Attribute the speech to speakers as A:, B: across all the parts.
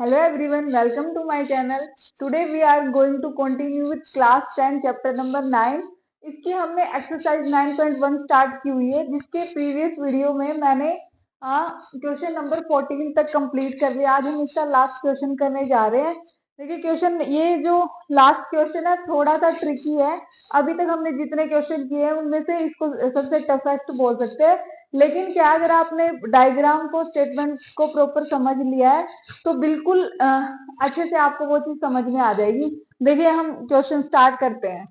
A: Hello everyone, welcome to my channel. Today we are going to continue with class 10 chapter number 9. इसकी हमने exercise 9.1 start की हुई है, जिसके प्रीवियस वीडियो में मैंने क्वेश्चन नंबर 14 तक कंप्लीट कर लिया। आज हम इसका लास्ट क्वेश्चन करने जा रहे हैं। देखिए क्वेश्चन, ये जो लास्ट क्वेश्चन है थोड़ा सा ट्रिकी है। अभी तक हमने जितने क्वेश्चन किए हैं उनमें से इसको सबसे टफेस्ट बोल सकते हैं। लेकिन क्या अगर आपने डायग्राम को, स्टेटमेंट को प्रॉपर समझ लिया है तो बिल्कुल अच्छे से आपको वो चीज समझ में आ जाएगी। देखिए हम क्वेश्चन स्टार्ट करते हैं।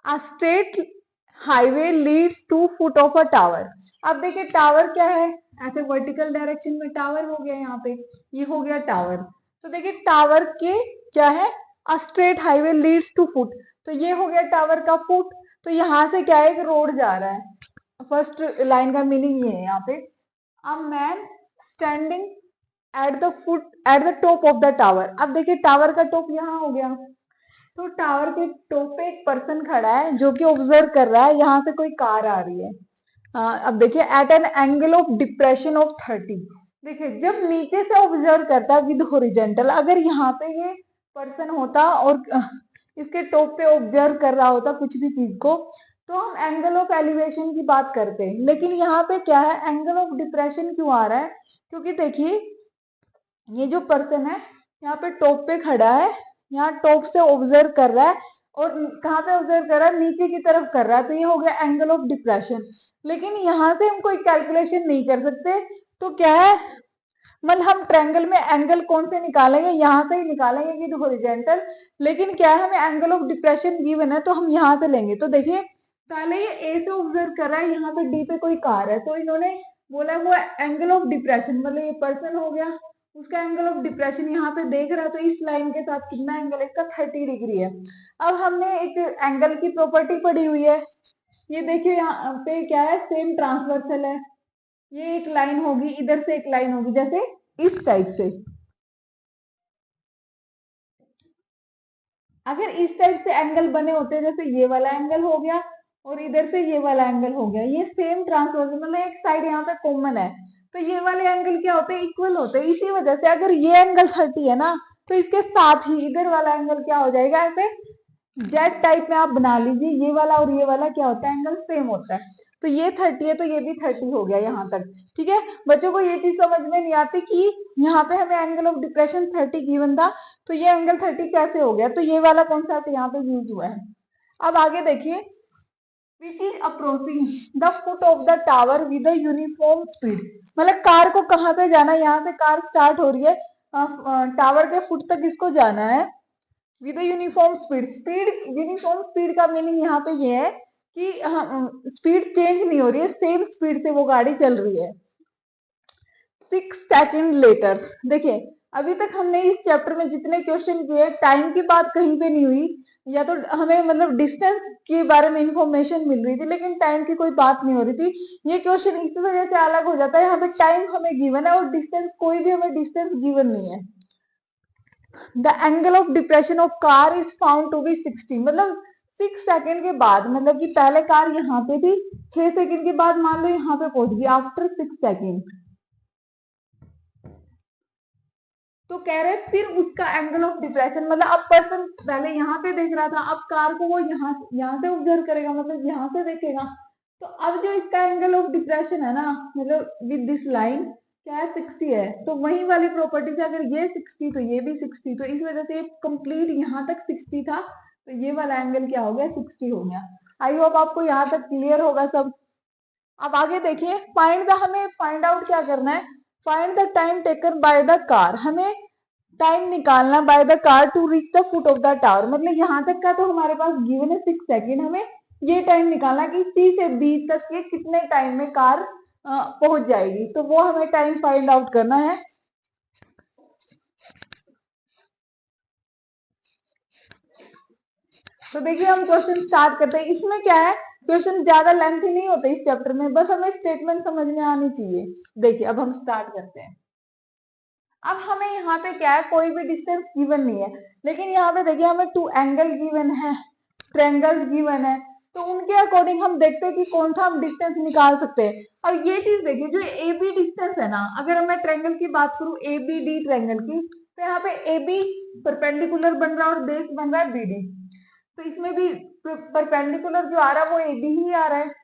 A: A straight highway leads to foot of a tower. अब देखिए टावर क्या है, ऐसे वर्टिकल डायरेक्शन में टावर हो गया, यहाँ पे ये हो गया टावर। तो देखिए टावर के क्या है, a straight highway leads to foot, तो ये हो गया टावर का फुट। तो यहाँ से क्या है, एक रोड जा रहा है। फर्स्ट लाइन का मीनिंग ये है यहाँ पे, a man standing at the top of the tower. अब देखिए टावर का टॉप यहाँ हो गया, तो टावर के टॉप पे एक पर्सन खड़ा है जो कि ऑब्जर्व कर रहा है, यहाँ से कोई कार आ रही है। अब देखिए at an angle of depression of 30। देखिए जब नीचे से ऑब्जर्व करता है विद हॉरिजेंटल, अगर यहाँ पे ये पर्सन होता और इसके टॉप पे ऑब्जर्व कर रहा होता कुछ भी चीज को, तो हम एंगल ऑफ एलिवेशन की बात करते हैं। लेकिन यहाँ पे क्या है, एंगल ऑफ डिप्रेशन क्यों आ रहा है, क्योंकि देखिए ये जो पर्सन है यहाँ पे टॉप पे खड़ा है, यहाँ टॉप से ऑब्जर्व कर रहा है, और कहाँ पे ऑब्जर्व कर रहा है, नीचे की तरफ कर रहा है, तो ये हो गया एंगल ऑफ डिप्रेशन। लेकिन यहाँ से हम कोई कैलकुलेशन नहीं कर सकते, तो क्या है, मतलब हम ट्रायंगल में एंगल कौन से निकालेंगे, यहाँ से ही निकालेंगे विद हॉरिजॉन्टल। लेकिन क्या है, हमें एंगल ऑफ डिप्रेशन गिवन है तो हम यहाँ से लेंगे। तो देखिए पहले ये ए से ऑब्जर्व कर रहा है, यहाँ पे डी पे कोई कार है, तो इन्होंने बोला वो एंगल ऑफ डिप्रेशन, मतलब ये पर्सन हो गया, उसका एंगल ऑफ डिप्रेशन यहाँ पे देख रहा है, तो इस लाइन के साथ कितना एंगल है इसका, 30 डिग्री है। अब हमने एक एंगल की प्रॉपर्टी पढ़ी हुई है, ये देखिए यहाँ पे क्या है, सेम ट्रांसवर्सल है। ये एक लाइन होगी, इधर से एक लाइन होगी, जैसे इस टाइप से। अगर इस टाइप से एंगल बने होते, जैसे ये वाला एंगल हो गया और इधर से ये वाला एंगल हो गया, ये सेम ट्रांसवर्सल, मतलब एक साइड यहाँ पे कॉमन है, तो ये वाले एंगल क्या होते हैं, इक्वल होते हैं। इसी वजह से अगर ये एंगल 30 है ना, तो इसके साथ ही इधर वाला एंगल क्या हो जाएगा, ऐसे जेड टाइप में आप बना लीजिए, ये वाला और ये वाला क्या होता है, एंगल सेम होता है। तो ये 30 है तो ये भी 30 हो गया यहाँ तक। ठीक है, बच्चों को ये चीज समझ में नहीं आती कि यहाँ पे हमें एंगल ऑफ डिप्रेशन 30 गिवन था, तो ये एंगल 30 कैसे हो गया, तो ये वाला कॉन्सेप्ट यहाँ पे यूज हुआ है। अब आगे देखिए, which is approaching the foot of the tower with uniform speed. मतलब कार को कहाँ पे जाना है, यहाँ से कार स्टार्ट हो रही है, टावर के फुट तक इसको जाना है with uniform speed. Speed, uniform speed का मीनिंग यहाँ पे ये है कि स्पीड चेंज नहीं हो रही है, सेम स्पीड से वो गाड़ी चल रही है। 6 सेकेंड लेटर। देखिए अभी तक हमने इस चैप्टर में जितने क्वेश्चन किए, टाइम की बात कहीं पे नहीं हुई, या तो हमें मतलब डिस्टेंस के बारे में इंफॉर्मेशन मिल रही थी, लेकिन टाइम की कोई बात नहीं हो रही थी। ये क्वेश्चन इस वजह से अलग हो जाता है, यहाँ पे टाइम हमें गिवन है और डिस्टेंस, कोई भी हमें डिस्टेंस गिवन नहीं है। The angle of depression of car is found to be 60, मतलब 6 सेकेंड के बाद, मतलब कि पहले कार यहाँ पे थी, 6 सेकेंड के बाद मान लो यहाँ पे पहुंच गई, आफ्टर 6 सेकेंड। तो कह रहे फिर उसका एंगल ऑफ डिप्रेशन, मतलब अब पर्सन पहले यहाँ पे देख रहा था, अब कार को वो यहाँ से ऑब्जर्व करेगा, मतलब यहाँ से देखेगा, तो अब जो इसका एंगल ऑफ डिप्रेशन है ना, मतलब विद दिस लाइन क्या है, 60 है। तो वही वाली प्रॉपर्टी से अगर ये 60 तो ये भी 60, तो इस वजह से कंप्लीट यहाँ तक 60 था, तो ये वाला एंगल क्या हो गया, 60 हो गया। आई होप आपको यहाँ तक क्लियर होगा सब। अब आगे देखिए, हमें फाइंड आउट क्या करना है, find the time taken by the car. हमें टाइम निकालना by the car to reach the foot of the tower, मतलब यहाँ तक का तो हमारे पास गिवन है 6 सेकेंड, हमें ये टाइम निकालना कि सी से बी तक ये कितने टाइम में कार पहुंच जाएगी, तो वो हमें टाइम फाइंड आउट करना है। तो देखिए हम क्वेश्चन स्टार्ट करते हैं। इसमें क्या है, क्वेश्चन ज्यादा लेंथी नहीं होते इस चैप्टर में, बस हमें स्टेटमेंट समझ में आनी चाहिए। देखिए अब हम स्टार्ट करते हैं। अब हमें यहाँ पे क्या है, कोई भी डिस्टेंस गिवन नहीं है, लेकिन यहाँ पे देखिए हमें 2 एंगल गिवन है, ट्रायंगल्स गिवन है, तो उनके अकॉर्डिंग हम देखते हैं कि कौन सा हम डिस्टेंस निकाल सकते हैं। अब ये चीज देखिए, जो ए बी डिस्टेंस है ना, अगर मैं ट्रायंगल की बात करूं, ए बी डी ट्रायंगल की, तो यहाँ पे ए बी परपेंडिकुलर बन रहा है और बेस बन रहा है बी डी। तो इसमें भी परपेंडिकुलर जो आ रहा है वो ए बी ही आ रहा है।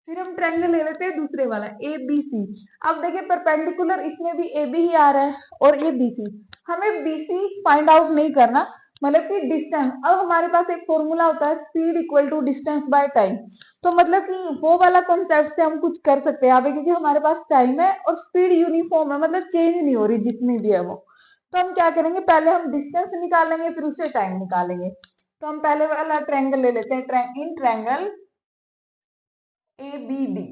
A: फिर हम ट्रायंगल ले लेते हैं दूसरे वाला ए बी सी। अब देखिए परपेंडिकुलर इसमें भी ए बी ही आ रहा है और ये बी सी। हमें बी सी फाइंड आउट नहीं करना, मतलब कि डिस्टेंस। अब हमारे पास एक फॉर्मूला होता है speed equal to distance by time. तो मतलब कि वो वाला कॉन्सेप्ट से हम कुछ कर सकते हैं यहाँ पे, क्योंकि हमारे पास टाइम है और स्पीड यूनिफॉर्म है, मतलब चेंज नहीं हो रही जितनी भी है वो। तो हम क्या करेंगे, पहले हम डिस्टेंस निकालेंगे फिर उससे टाइम निकालेंगे। तो हम पहले वाला ट्रायंगल ले लेते हैं, in triangle A B D.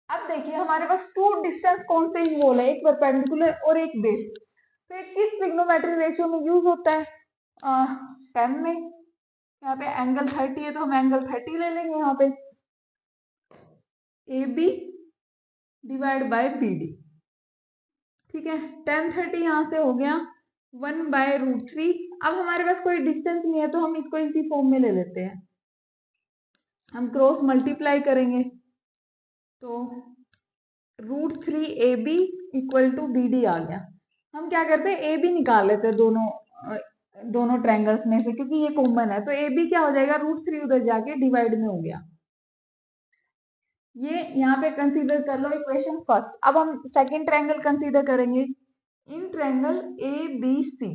A: अब देखिए हमारे पास टू डिस्टेंस कौन से इन्वॉल्व है, एक परपेंडिकुलर और एक बेस। तो एक किस ट्रिग्नोमेट्री रेशियो में यूज होता है, 10 में। यहाँ पे एंगल 30 है तो हम एंगल 30 ले लेंगे यहाँ पे, A B divide by B D. ठीक है, 10 30 यहाँ से हो गया 1/√3। अब हमारे पास कोई डिस्टेंस नहीं है तो हम इसको इसी फॉर्म में ले लेते हैं, हम क्रॉस मल्टीप्लाई करेंगे तो √3 A B equal to B D आ गया। हम क्या करते हैं, ए बी निकाल लेते हैं दोनों ट्रायंगल्स में से, क्योंकि ये कॉमन है। तो ए बी क्या हो जाएगा, √3 उधर जाके डिवाइड में हो गया। ये यहाँ पे कंसीडर कर लो इक्वेशन फर्स्ट। अब हम सेकंड ट्रायंगल कंसीडर करेंगे, in triangle A B C.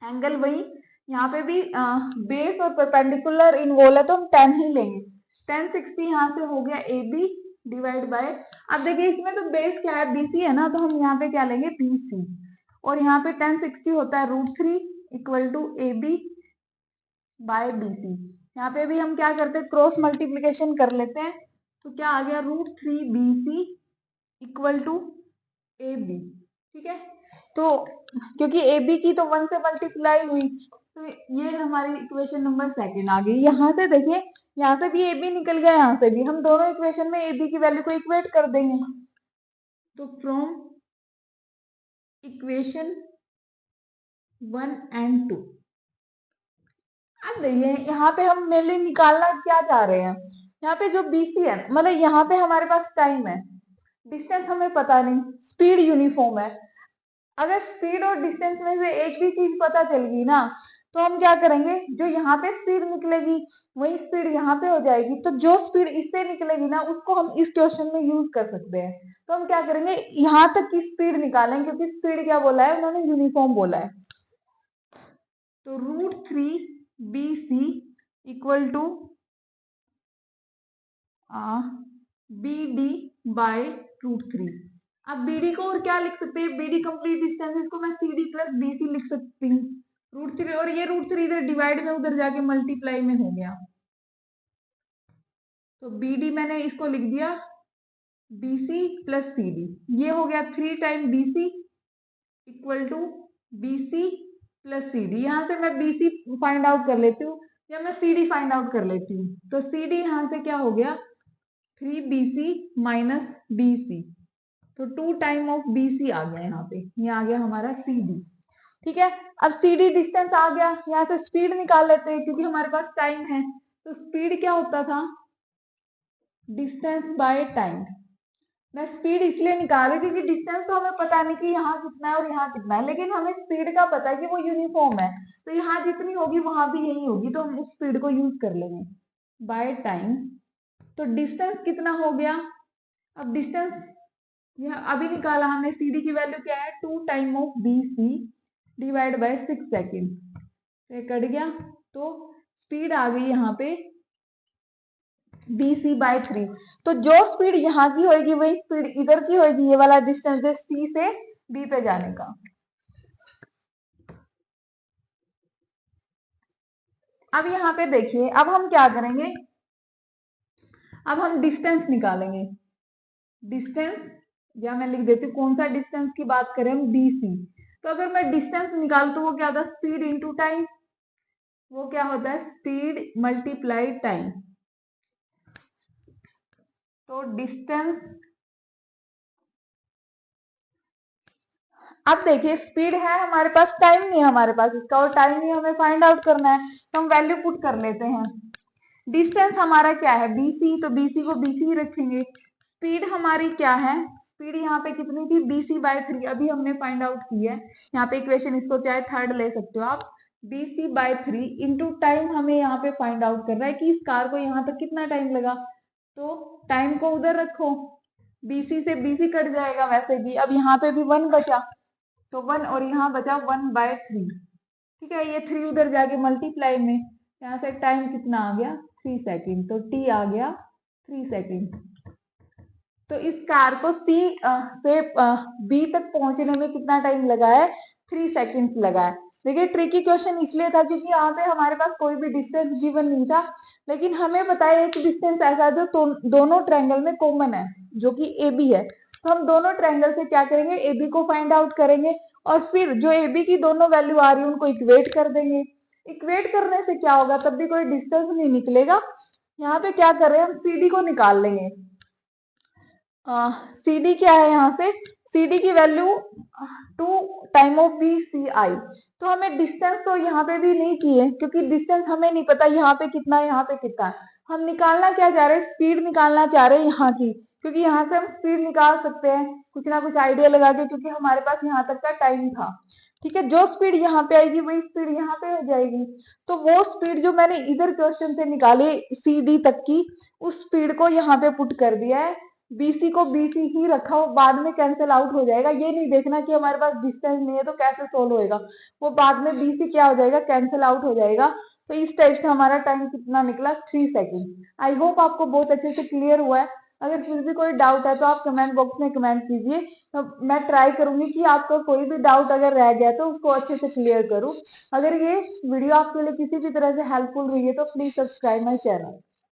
A: Angle वही, यहाँ पे भी बेस और परपेंडिकुलर इन्वॉल्व है तो हम 10 ही लेंगे। 1060 यहाँ से हो गया ए बी डिवाइड बाय, अब देखिए इसमें तो बेस क्या है, बीसी है ना, तो हम यहाँ पे क्या लेंगे, बीसी। और यहाँ पे 1060 होता है √3 equal to A B by B C. यहाँ पे भी हम क्या करते हैं, क्रॉस मल्टीप्लीकेशन कर लेते हैं। तो क्या आ गया, √3 B C equal to A B. ठीक है, तो क्योंकि ए बी की तो 1 से मल्टीप्लाई हुई, तो ये हमारी इक्वेशन नंबर सेकंड आ गई। यहाँ से देखिए, यहाँ से भी ए बी निकल गया, यहाँ से भी हम दोनों इक्वेशन में ए बी की वैल्यू को इक्वेट कर देंगे। तो फ्रॉम इक्वेशन 1 एंड 2, अब देखिए यहाँ पे हम मेनली निकालना क्या चाह रहे हैं, यहाँ पे जो बीसी है, मतलब यहाँ पे हमारे पास टाइम है, डिस्टेंस हमें पता नहीं, स्पीड यूनिफॉर्म है। अगर स्पीड और डिस्टेंस में से एक भी चीज पता चल गई ना, तो हम क्या करेंगे, जो यहाँ पे स्पीड निकलेगी वही स्पीड यहाँ पे हो जाएगी। तो जो स्पीड इससे निकलेगी ना, उसको हम इस क्वेश्चन में यूज कर सकते हैं। तो हम क्या करेंगे, यहाँ तक की स्पीड निकालेंगे, क्योंकि स्पीड क्या बोला है उन्होंने, यूनिफॉर्म बोला है। तो √3 B C equal to B D by √3। अब बीडी को और क्या लिख सकते हैं, बीडी कंप्लीट डिस्टेंस, इसको मैं C D plus B C लिख सकती हूँ। √3 और ये √3 इधर डिवाइड में उधर जाके मल्टीप्लाई में हो गया, तो बीडी मैंने इसको लिख दिया बीसी प्लस सी डी। ये हो गया 3 time BC equal to BC plus C D. यहाँ से मैं बीसी फाइंड आउट कर लेती हूँ या मैं सी डी फाइंड आउट कर लेती हूँ। तो सी डी यहाँ से क्या हो गया, 3BC माइनस BC। तो 2 टाइम ऑफ BC आ गया, यहाँ पे ये आ गया हमारा CD। ठीक है, अब CD डिस्टेंस आ गया, यहाँ से स्पीड निकाल लेते हैं क्योंकि हमारे पास टाइम है। तो स्पीड क्या होता था, डिस्टेंस बाय टाइम। मैं स्पीड इसलिए निकाल रही क्योंकि डिस्टेंस तो हमें पता नहीं कि यहाँ कितना है और यहाँ कितना है, लेकिन हमें स्पीड का पता है कि वो यूनिफॉर्म है, तो यहाँ जितनी होगी वहां भी यही होगी, तो हम उस स्पीड को यूज कर लेंगे बाय टाइम। तो डिस्टेंस कितना हो गया, अब डिस्टेंस यह अभी निकाला हमने, CD की वैल्यू क्या है, 2 time of BC divide by 6 second. तो कट गया, तो स्पीड आ गई यहाँ पे BC बाय 3। तो जो स्पीड यहाँ की होगी वही स्पीड इधर की होगी, ये वाला डिस्टेंस है C से B पे जाने का। अब यहाँ पे देखिए, अब हम क्या करेंगे, अब हम डिस्टेंस निकालेंगे। डिस्टेंस, या मैं लिख देती हूँ कौन सा डिस्टेंस की बात करें हम, BC। तो अगर मैं डिस्टेंस निकालू तो वो क्या होता है, स्पीड इनटू टाइम। वो क्या होता है, स्पीड मल्टीप्लाई टाइम। तो डिस्टेंस, अब देखिए स्पीड है हमारे पास, टाइम नहीं है हमारे पास इसका, और टाइम ही हमें फाइंड आउट करना है, तो हम वैल्यू पुट कर लेते हैं। डिस्टेंस हमारा क्या है, BC, तो BC को BC ही रखेंगे। स्पीड हमारी क्या है, स्पीड यहाँ पे कितनी थी, BC/3, अभी हमने फाइंड आउट की है। यहाँ पे इक्वेशन इसको चाहे थर्ड ले सकते हो आप, BC/3 इंटू टाइम हमें यहाँ पे फाइंड आउट करना है कि इस कार को यहाँ तक कितना टाइम लगा। तो टाइम को उधर रखो, BC से BC कट जाएगा वैसे भी। अब यहाँ पे भी 1 बचा, तो 1 और यहाँ बचा 1/3, ठीक है। ये 3 उधर जाके मल्टीप्लाई में, यहाँ से टाइम कितना आ गया, 3 सेकेंड, तो T आ गया 3 सेकेंड। तो इस कार को C से B तक पहुंचने में कितना टाइम लगा है, 3 सेकेंड्स लगा है। देखिए ट्रिकी क्वेश्चन इसलिए था क्योंकि यहाँ पे हमारे पास कोई भी डिस्टेंस गिवन नहीं था, लेकिन हमें पता है एक डिस्टेंस ऐसा जो दोनों ट्रायंगल में कॉमन है, जो कि AB है। तो हम दोनों ट्रायंगल से क्या करेंगे, AB को फाइंड आउट करेंगे और फिर जो AB की दोनों वैल्यू आ रही है उनको इक्वेट कर देंगे। इक्वेट करने से क्या होगा, तब भी कोई डिस्टेंस नहीं निकलेगा। यहाँ पे क्या कर रहे हैं, हम CD को निकाल लेंगे। CD क्या है, यहाँ से CD की वैल्यू 2 टाइम ऑफ BCI। तो हमें डिस्टेंस तो यहाँ पे भी नहीं चाहिए क्योंकि डिस्टेंस हमें नहीं पता यहाँ पे कितना है, यहाँ पे कितना है। हम निकालना क्या चाह रहे हैं, स्पीड निकालना चाह रहे हैं यहाँ की, क्योंकि यहाँ से हम स्पीड निकाल सकते हैं कुछ ना कुछ आइडिया लगा के, क्योंकि हमारे पास यहाँ तक का टाइम था, ठीक है। जो स्पीड यहाँ पे आएगी वही स्पीड यहाँ पे आ जाएगी। तो वो स्पीड जो मैंने इधर क्वेश्चन से निकाली CD तक की, उस स्पीड को यहाँ पे पुट कर दिया है। BC को BC ही रखा, वो बाद में कैंसिल आउट हो जाएगा। ये नहीं देखना कि हमारे पास डिस्टेंस नहीं है तो कैसे सोल्व होएगा, वो बाद में BC क्या हो जाएगा, कैंसिल आउट हो जाएगा। तो इस टाइप से हमारा टाइम कितना निकला, 3 सेकेंड। आई होप आपको बहुत अच्छे से क्लियर हुआ है। अगर फिर भी कोई डाउट है तो आप कमेंट बॉक्स में कमेंट कीजिए, तो मैं ट्राई करूंगी कि आपका कोई भी डाउट अगर रह गया तो उसको अच्छे से क्लियर करूं। अगर ये वीडियो आपके लिए किसी भी तरह से हेल्पफुल रही है तो प्लीज सब्सक्राइब माई चैनल।